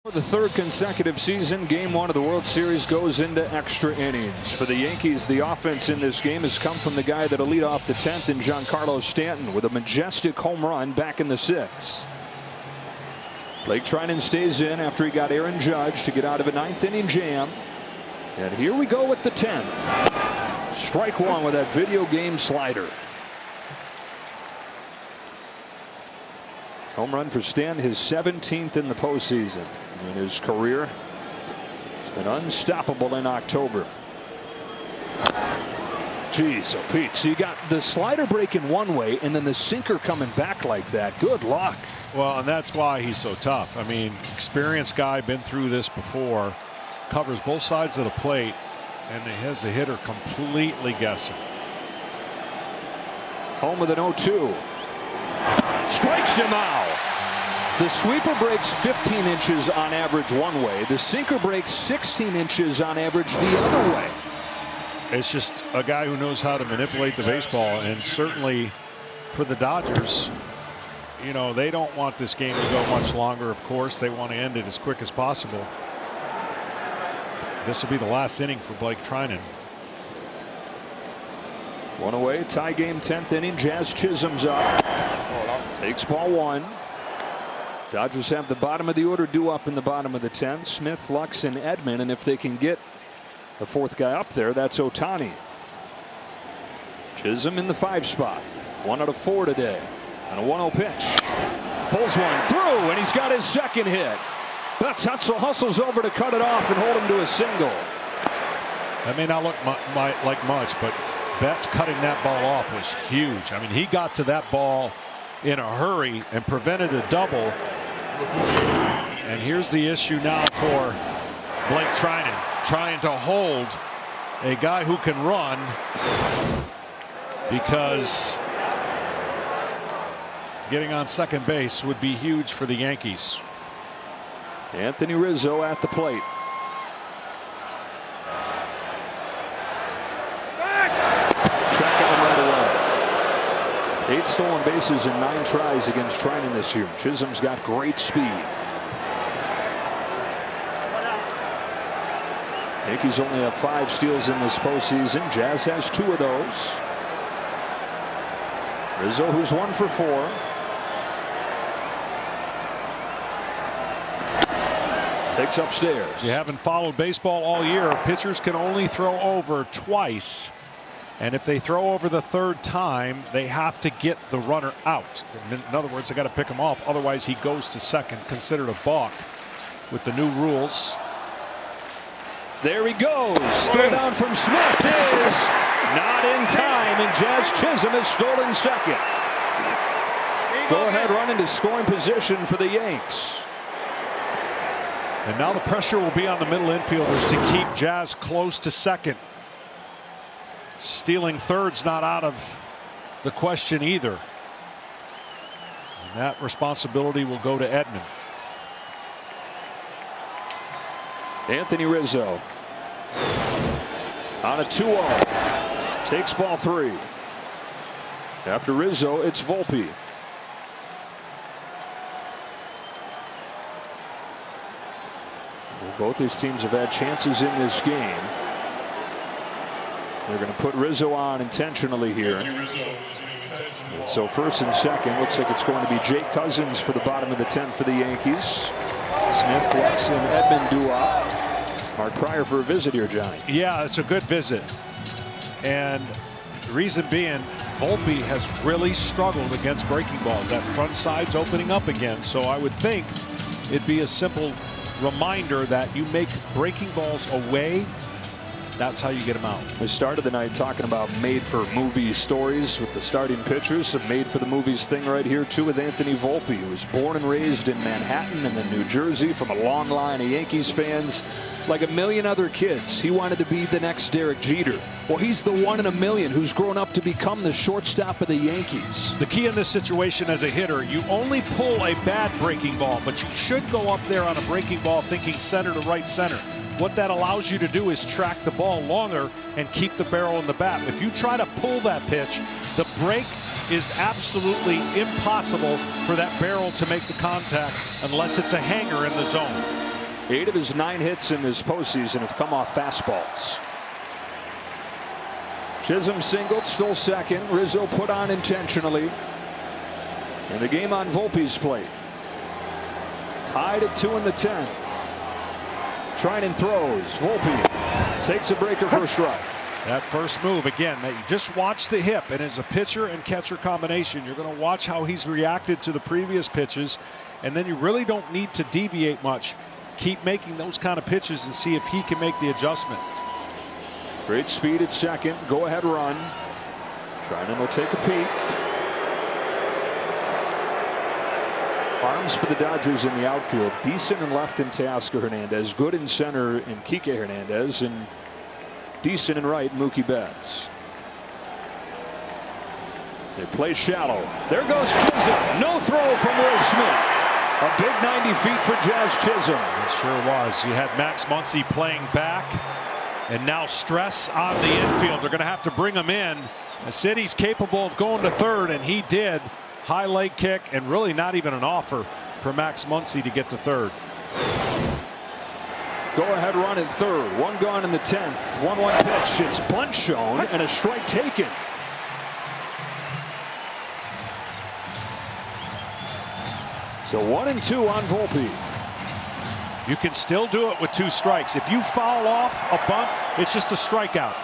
For the third consecutive season, Game 1 of the World Series goes into extra innings. For the Yankees, the offense in this game has come from the guy that'll lead off the 10th in Giancarlo Stanton with a majestic home run back in the 6th. Blake Treinen stays in after he got Aaron Judge to get out of a 9th inning jam. And here we go with the 10th. Strike one with that video game slider. Home run for Stanton, his 17th in the postseason in his career. And unstoppable in October. Jeez, oh Pete, so you got the slider breaking one way and then the sinker coming back like that. Good luck. Well, and that's why he's so tough. I mean, experienced guy, been through this before, covers both sides of the plate, and he has the hitter completely guessing. Home with an 0-2. Strikes him out. The sweeper breaks 15 inches on average one way. The sinker breaks 16 inches on average the other way. It's just a guy who knows how to manipulate the baseball, and certainly for the Dodgers, you know, they don't want this game to go much longer. Of course, they want to end it as quick as possible. This will be the last inning for Blake Treinen. One away, tie game, 10th inning. Jazz Chisholm's up. Takes ball one. Dodgers have the bottom of the order due up in the bottom of the 10th. Smith, Lux, and Edman. And if they can get the fourth guy up there, that's Ohtani. Chisholm in the 5 spot. 1 out of 4 today. And a 1-0 pitch. Pulls one through, and he's got his second hit. Betts hustles over to cut it off and hold him to a single. That may not look like much, but Betts cutting that ball off was huge. I mean, he got to that ball in a hurry and prevented a double. And here's the issue now for Blake Treinen, trying to hold a guy who can run, because getting on second base would be huge for the Yankees. Anthony Rizzo at the plate. Track him right away. 8 stolen bases in 9 tries against Treinen this year. Chisholm's got great speed. Yankees only have 5 steals in this postseason. Jazz has 2 of those. Rizzo, who's 1 for 4. Takes upstairs. You haven't followed baseball all year. Pitchers can only throw over twice. And if they throw over the 3rd time, they have to get the runner out. In other words, they got to pick him off. Otherwise, he goes to second, considered a balk with the new rules. There he goes. Throw down from Smith is not in time, and Jazz Chisholm has stolen second. Go ahead, run into scoring position for the Yanks. And now the pressure will be on the middle infielders to keep Jazz close to second. Stealing third's not out of the question either. And that responsibility will go to Edman. Anthony Rizzo on a 2-0. Takes ball 3. After Rizzo, it's Volpe. Both these teams have had chances in this game. They're going to put Rizzo on intentionally here. And so first and second, looks like it's going to be Jake Cousins for the bottom of the 10th for the Yankees. Smith, Lux, and Edman do up. Mark Pryor for a visit here, Johnny. Yeah, it's a good visit. And the reason being, Volpe has really struggled against breaking balls. That front side's opening up again. So I would think it'd be a simple reminder that you make breaking balls away. That's how you get them out. We started the night talking about made for movie stories with the starting pitchers. Some made for the movies thing right here too with Anthony Volpe, who was born and raised in Manhattan and then New Jersey, from a long line of Yankees fans. Like a million other kids, he wanted to be the next Derek Jeter. Well, he's the 1 in a million who's grown up to become the shortstop of the Yankees. The key in this situation as a hitter, you only pull a bad breaking ball, but you should go up there on a breaking ball thinking center to right center. What that allows you to do is track the ball longer and keep the barrel in the bat. If you try to pull that pitch, the break is absolutely impossible for that barrel to make the contact unless it's a hanger in the zone. 8 of his 9 hits in this postseason have come off fastballs. Chisholm singled, stole second. Rizzo put on intentionally. And the game on Volpe's plate. Tied at 2 in the 10th. Treinen throws. Volpe takes a breaker for a strike. That first move, again, that you just watch the hip, and as a pitcher and catcher combination, you're going to watch how he's reacted to the previous pitches, and then you really don't need to deviate much. Keep making those kind of pitches and see if he can make the adjustment. Great speed at second. Go ahead run. Treinen will take a peek. Arms for the Dodgers in the outfield. Decent in left in Teoscar Hernandez. Good in center in Kike Hernandez. And decent in right Mookie Betts. They play shallow. There goes Chisholm. No throw from Will Smith. A big 90 feet for Jazz Chisholm. It sure was. You had Max Muncy playing back. And now stress on the infield. They're going to have to bring him in. I said he's capable of going to third, and he did. High leg kick, and really not even an offer for Max Muncy to get to third. Go ahead run at third. 1 gone in the 10th. 1-1 pitch. It's bunt shown and a strike taken. So 1-2 on Volpe. You can still do it with 2 strikes. If you foul off a bunt, it's just a strikeout.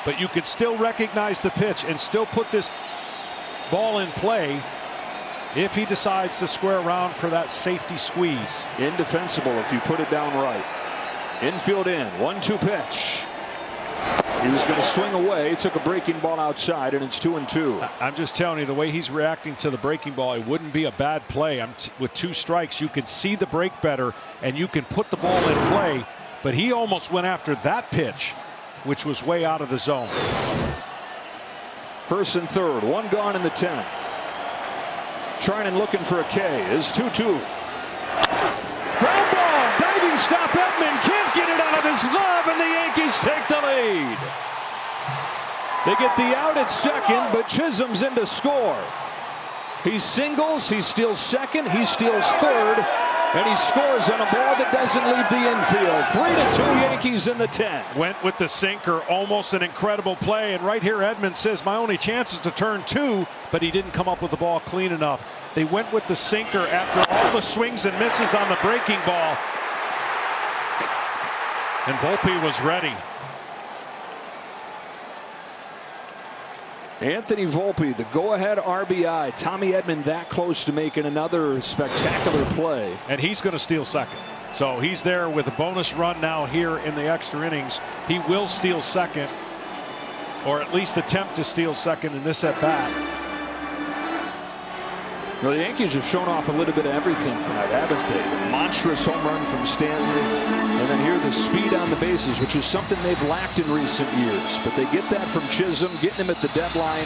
But you can still recognize the pitch and still put this ball in play if he decides to square around for that safety squeeze. Indefensible if you put it down right. Infield in. 1-2 pitch. He was going to swing away. Took a breaking ball outside, and it's 2-2. I'm just telling you, the way he's reacting to the breaking ball, it wouldn't be a bad play. With 2 strikes, you can see the break better, and you can put the ball in play. But he almost went after that pitch, which was way out of the zone. First and third. 1 gone in the 10th. Treinen looking for a K. Is 2-2. Ground ball. Diving stop. Edman can't get it out of his glove, and the Yankees take the lead. They get the out at second, but Chisholm's in to score. He singles. He steals second. He steals third. And he scores on a ball that doesn't leave the infield. 3-2 Yankees in the 10th. Went with the sinker, almost an incredible play. And right here, Edman says, my only chance is to turn 2, but he didn't come up with the ball clean enough. They went with the sinker after all the swings and misses on the breaking ball. And Volpe was ready. Anthony Volpe, the go-ahead RBI. Tommy Edman that close to making another spectacular play. And he's going to steal second. So he's there with a bonus run now here in the extra innings. He will steal second, or at least attempt to steal second in this at-bat. Well, the Yankees have shown off a little bit of everything tonight, haven't they? The monstrous home run from Stanley, and then here the speed on the bases, which is something they've lacked in recent years. But they get that from Chisholm, getting him at the deadline,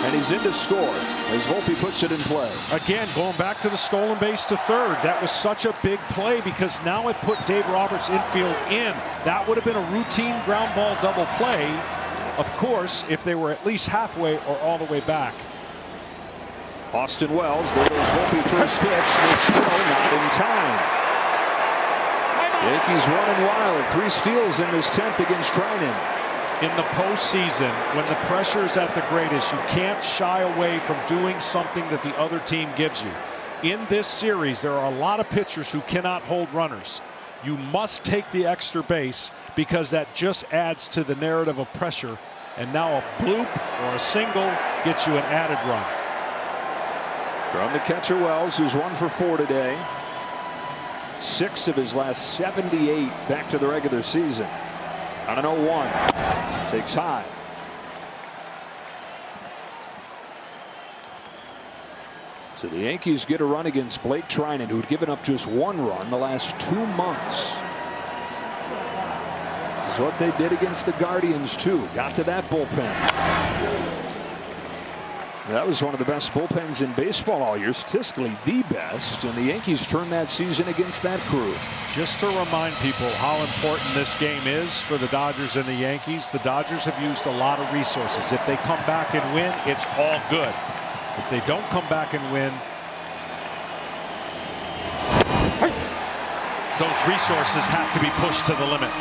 and he's in to score as Volpe puts it in play. Again, going back to the stolen base to third. That was such a big play because now it put Dave Roberts' infield in. That would have been a routine ground ball double play, of course, if they were at least halfway or all the way back. Austin Wells, there goes Volpe for his pitch. It's still not in time. Yankees running wild. 3 steals in this 10th against Treinen. In the postseason, when the pressure is at the greatest, you can't shy away from doing something that the other team gives you. In this series, there are a lot of pitchers who cannot hold runners. You must take the extra base because that just adds to the narrative of pressure. And now a bloop or a single gets you an added run. From the catcher Wells, who's 1 for 4 today. 6 of his last 78 back to the regular season. On an 0-1. Takes high. So the Yankees get a run against Blake Treinen, who'd given up just 1 run the last 2 months. This is what they did against the Guardians, too. Got to that bullpen. That was one of the best bullpens in baseball all year, statistically the best, and the Yankees turned that season against that crew. Just to remind people how important this game is for the Dodgers and the Yankees, the Dodgers have used a lot of resources. If they come back and win, it's all good. If they don't come back and win, those resources have to be pushed to the limit.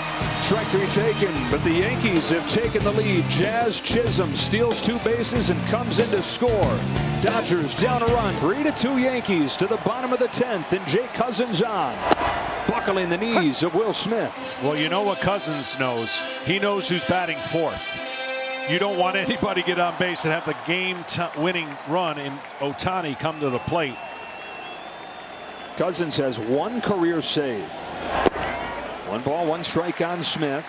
Strike three taken, but the Yankees have taken the lead. Jazz Chisholm steals 2 bases and comes in to score. Dodgers down a run, 3-2 Yankees to the bottom of the 10th, and Jake Cousins on, buckling the knees of Will Smith. Well, you know what Cousins knows? He knows who's batting fourth. You don't want anybody get on base and have the game-winning run in Ohtani come to the plate. Cousins has 1 career save. 1 ball, 1 strike on Smith.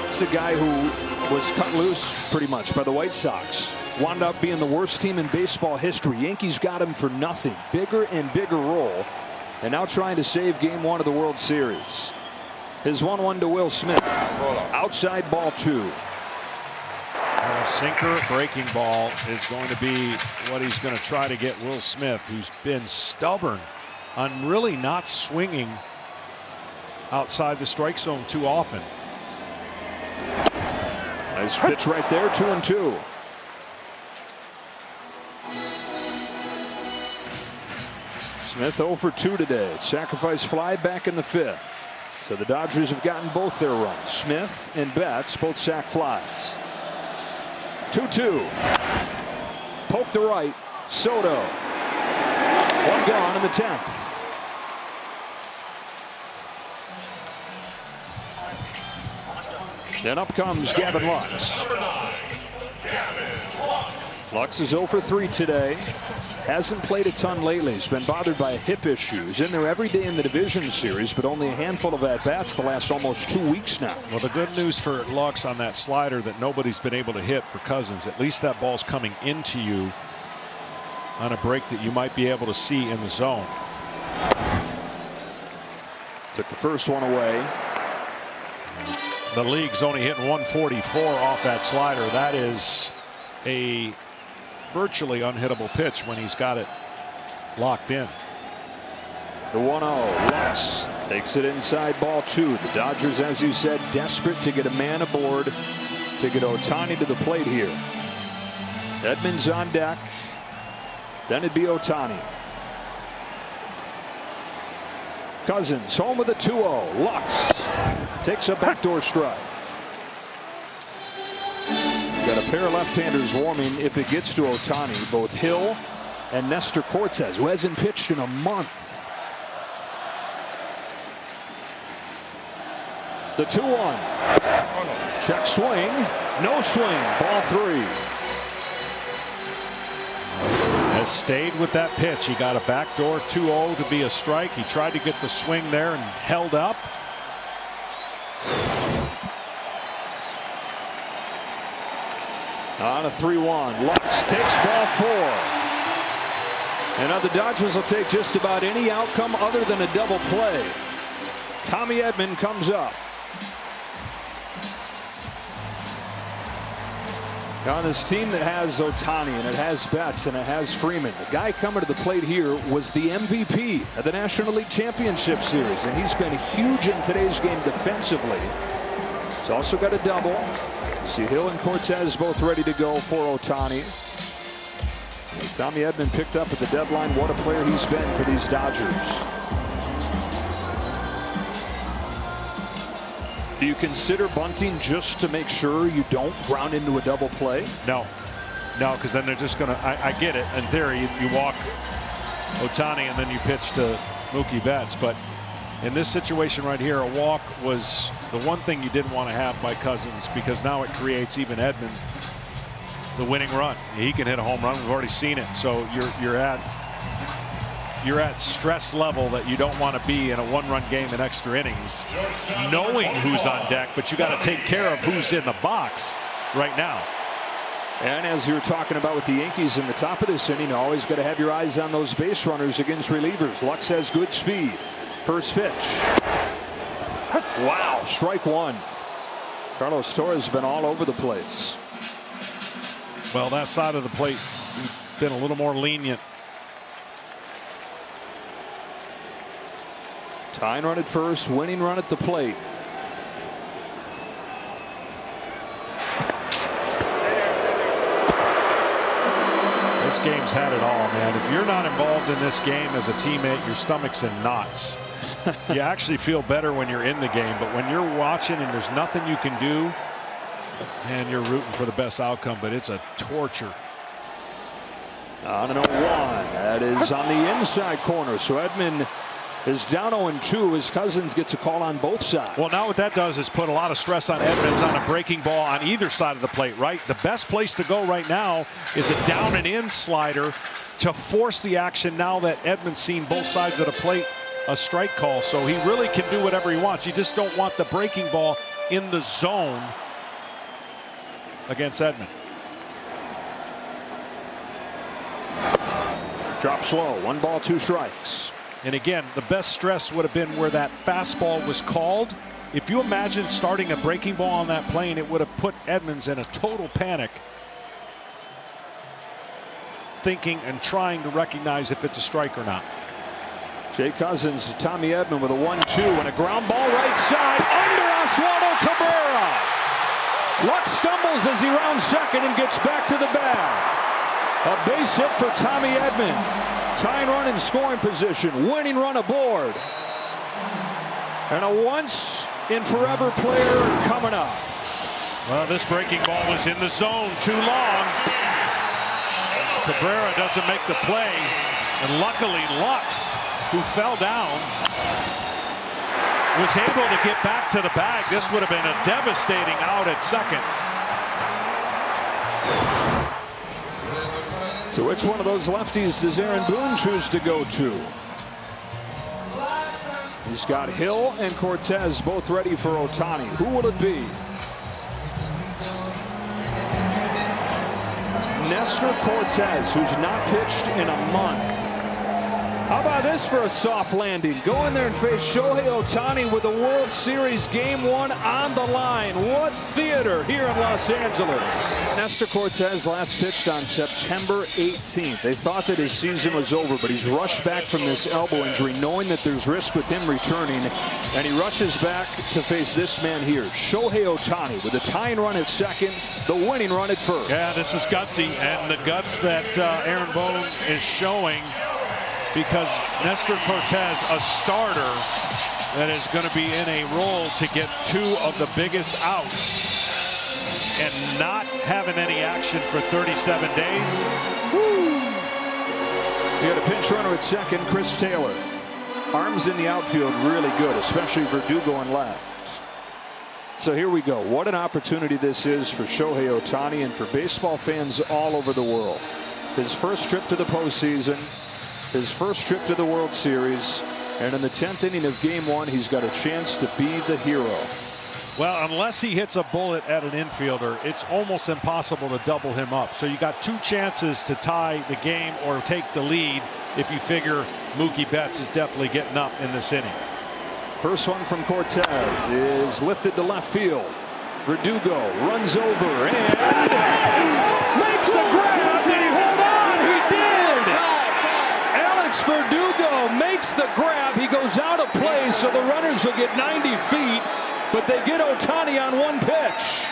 It's a guy who was cut loose pretty much by the White Sox. Wound up being the worst team in baseball history. Yankees got him for nothing. Bigger and bigger role. And now trying to save game 1 of the World Series. His 1-1 to Will Smith. Outside ball 2. A sinker breaking ball is going to be what he's going to try to get Will Smith, who's been stubborn on really not swinging outside the strike zone too often. Nice pitch right there, 2-2. Smith 0 for 2 today. Sacrifice fly back in the 5th. So the Dodgers have gotten both their runs. Smith and Betts both sac flies. 2-2. Poke to right. Soto. 1 gone in the 10th. Then up comes Gavin Lux. Lux is 0 for 3 today. Hasn't played a ton lately. He's been bothered by hip issues. In there every day in the division series, but only a handful of at-bats the last almost 2 weeks now. Well, the good news for Lux on that slider that nobody's been able to hit for Cousins, at least that ball's coming into you on a break that you might be able to see in the zone. Took the first one away. The league's only hitting 144 off that slider. That is a virtually unhittable pitch when he's got it locked in. The 1-0. Lux takes it inside ball 2. The Dodgers, as you said, desperate to get a man aboard to get Ohtani to the plate here. Edmonds on deck. Then it'd be Ohtani. Cousins home with a 2-0. Lux takes a backdoor strike. Got a pair of left-handers warming if it gets to Ohtani, both Hill and Nestor Cortez, who hasn't pitched in a month. The 2-1. Check swing. No swing. Ball 3. Has stayed with that pitch. He got a backdoor 2-0 to be a strike. He tried to get the swing there and held up. On a 3-1. Lux takes ball 4. And now the Dodgers will take just about any outcome other than a double play. Tommy Edman comes up. Now on this team that has Ohtani and it has Betts and it has Freeman, the guy coming to the plate here was the MVP of the National League Championship Series, and he's been huge in today's game defensively. He's also got a double. See Hill and Cortez both ready to go for Ohtani. And Tommy Edman picked up at the deadline. What a player he's been for these Dodgers. Do you consider bunting just to make sure you don't ground into a double play? No, because then they're just going to. I get it. In theory, you walk Ohtani and then you pitch to Mookie Betts. But in this situation right here, a walk was the one thing you didn't want to have by Cousins, because now it creates even Edman the winning run. He can hit a home run. We've already seen it. So you're at stress level that you don't want to be in a one-run game in extra innings, knowing who's on deck, but you got to take care of who's in the box right now. And as you were talking about with the Yankees in the top of this inning, always got to have your eyes on those base runners against relievers. Lux has good speed. First pitch. Wow, strike 1. Carlos Torres has been all over the place. Well, that side of the plate been a little more lenient. Tying run at first, winning run at the plate. This game's had it all, man. If you're not involved in this game as a teammate, your stomach's in knots. You actually feel better when you're in the game, but when you're watching and there's nothing you can do, man, you're rooting for the best outcome, but it's a torture. On an 0-1. That is on the inside corner. So Edman is down 0-2. His Cousins gets a call on both sides. Well, now what that does is put a lot of stress on Edmonds on a breaking ball on either side of the plate, right? The best place to go right now is a down and in slider to force the action now that Edmonds seen both sides of the plate a strike call. So he really can do whatever he wants. You just don't want the breaking ball in the zone against Edman. Drop slow. 1 ball, 2 strikes. And again, the best stress would have been where that fastball was called. If you imagine starting a breaking ball on that plane, it would have put Edmonds in a total panic, thinking and trying to recognize if it's a strike or not. Jay Cousins to Tommy Edman with a 1-2 and a ground ball right side under Oswaldo Cabrera. Luck stumbles as he rounds second and gets back to the bag. A base hit for Tommy Edman. Tying run in scoring position. Winning run aboard. And a once in forever player coming up. Well, this breaking ball was in the zone too long. Cabrera doesn't make the play. And luckily Lux, who fell down, was able to get back to the bag. This would have been a devastating out at second. So which one of those lefties does Aaron Boone choose to go to? He's got Hill and Cortez both ready for Ohtani. Who will it be? Nestor Cortez, who's not pitched in a month. How about this for a soft landing? Go in there and face Shohei Ohtani with the World Series Game 1 on the line. What theater here in Los Angeles. Nestor Cortez last pitched on September 18th. They thought that his season was over, but he's rushed back from this elbow injury, knowing that there's risk with him returning, and he rushes back to face this man here, Shohei Ohtani, with a tying run at second, the winning run at first. Yeah, this is gutsy, and the guts that Aaron Boone is showing, because Nestor Cortez, a starter that is going to be in a role to get 2 of the biggest outs and not having any action for 37 days. Woo. You got a pinch runner at second, Chris Taylor. Arms in the outfield really good, especially Verdugo on left. So here we go. What an opportunity this is for Shohei Ohtani and for baseball fans all over the world. His first trip to the postseason, his first trip to the World Series, and in the 10th inning of Game 1, he's got a chance to be the hero. Well, unless he hits a bullet at an infielder, it's almost impossible to double him up. So you got 2 chances to tie the game or take the lead if you figure Mookie Betts is definitely getting up in this inning. First one from Cortez is lifted to left field. Verdugo runs over and makes the grab. Did he hold on? He did. Verdugo makes the grab. He goes out of play, so the runners will get 90 feet, but they get Ohtani on 1 pitch.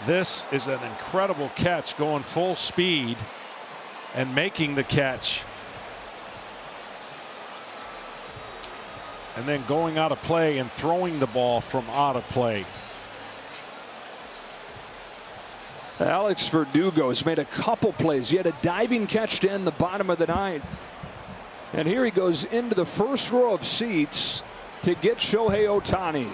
This is an incredible catch, going full speed and making the catch, and then going out of play and throwing the ball from out of play. Alex Verdugo has made a couple plays. He had a diving catch to end the bottom of the 9th. And here he goes into the first row of seats to get Shohei Ohtani.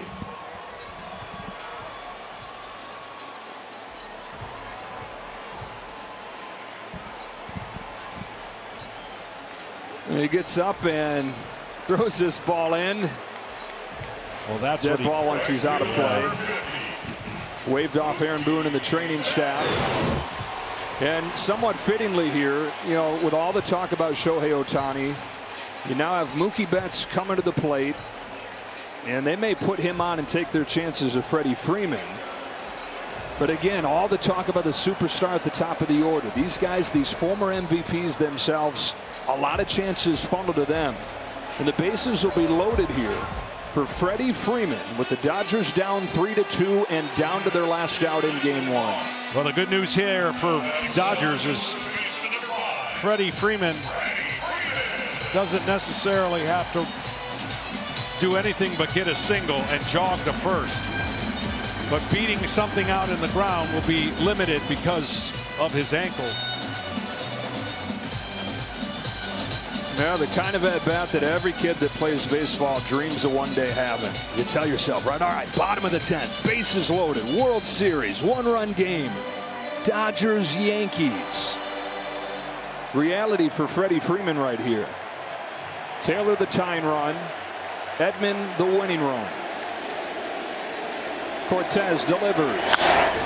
And he gets up and throws this ball in. Well, that's that ball once he's out of play. Waved off Aaron Boone and the training staff. And somewhat fittingly here, you know, with all the talk about Shohei Ohtani, you now have Mookie Betts coming to the plate, and they may put him on and take their chances with Freddie Freeman. But again, all the talk about the superstar at the top of the order. These guys, these former MVPs themselves, a lot of chances funneled to them. And the bases will be loaded here for Freddie Freeman with the Dodgers down 3-2 and down to their last out in Game 1. Well, the good news here for Dodgers is Freddie Freeman doesn't necessarily have to do anything but get a single and jog to first. But beating something out in the ground will be limited because of his ankle. Yeah, the kind of at-bat that every kid that plays baseball dreams of one day having. You tell yourself, right, all right, bottom of the 10th, bases loaded, World Series, one-run game, Dodgers, Yankees. Reality for Freddie Freeman right here. Taylor the tying run, Edman the winning run. Cortez delivers.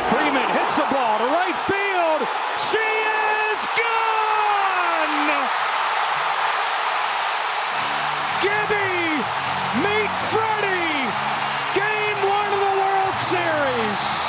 Freeman hits a ball to right field. She is gone! Gibby, meet Freddie. Game 1 of the World Series.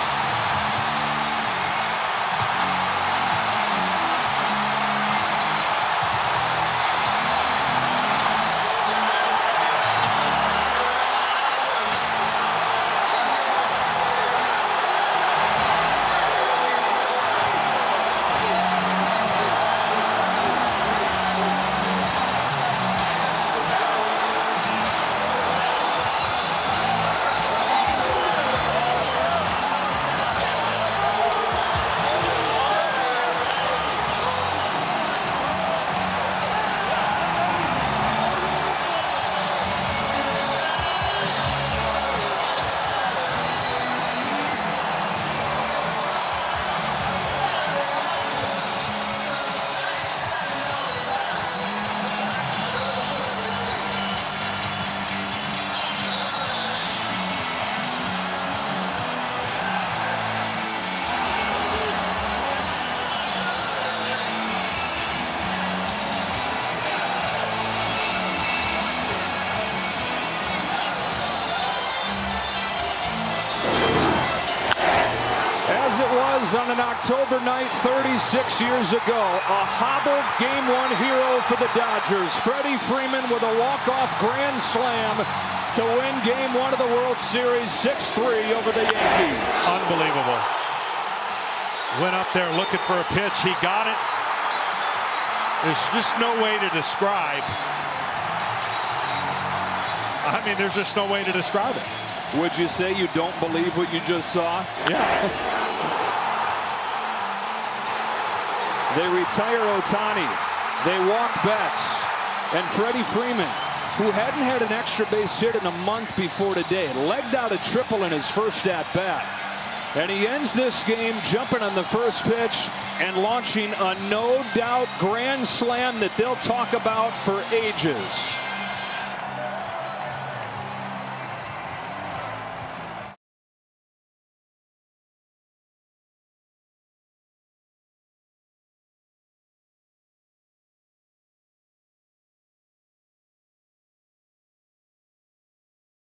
On an October night 36 years ago, a hobbled Game 1 hero for the Dodgers, Freddie Freeman with a walk-off grand slam to win Game 1 of the World Series 6-3 over the Yankees. Unbelievable. Went up there looking for a pitch. He got it. There's just no way to describe. I mean, there's just no way to describe it. Would you say you don't believe what you just saw? Yeah. They retire Ohtani. They walk Betts. And Freddie Freeman, who hadn't had an extra base hit in a month before today, legged out a triple in his first at-bat. And he ends this game jumping on the first pitch and launching a no-doubt grand slam that they'll talk about for ages.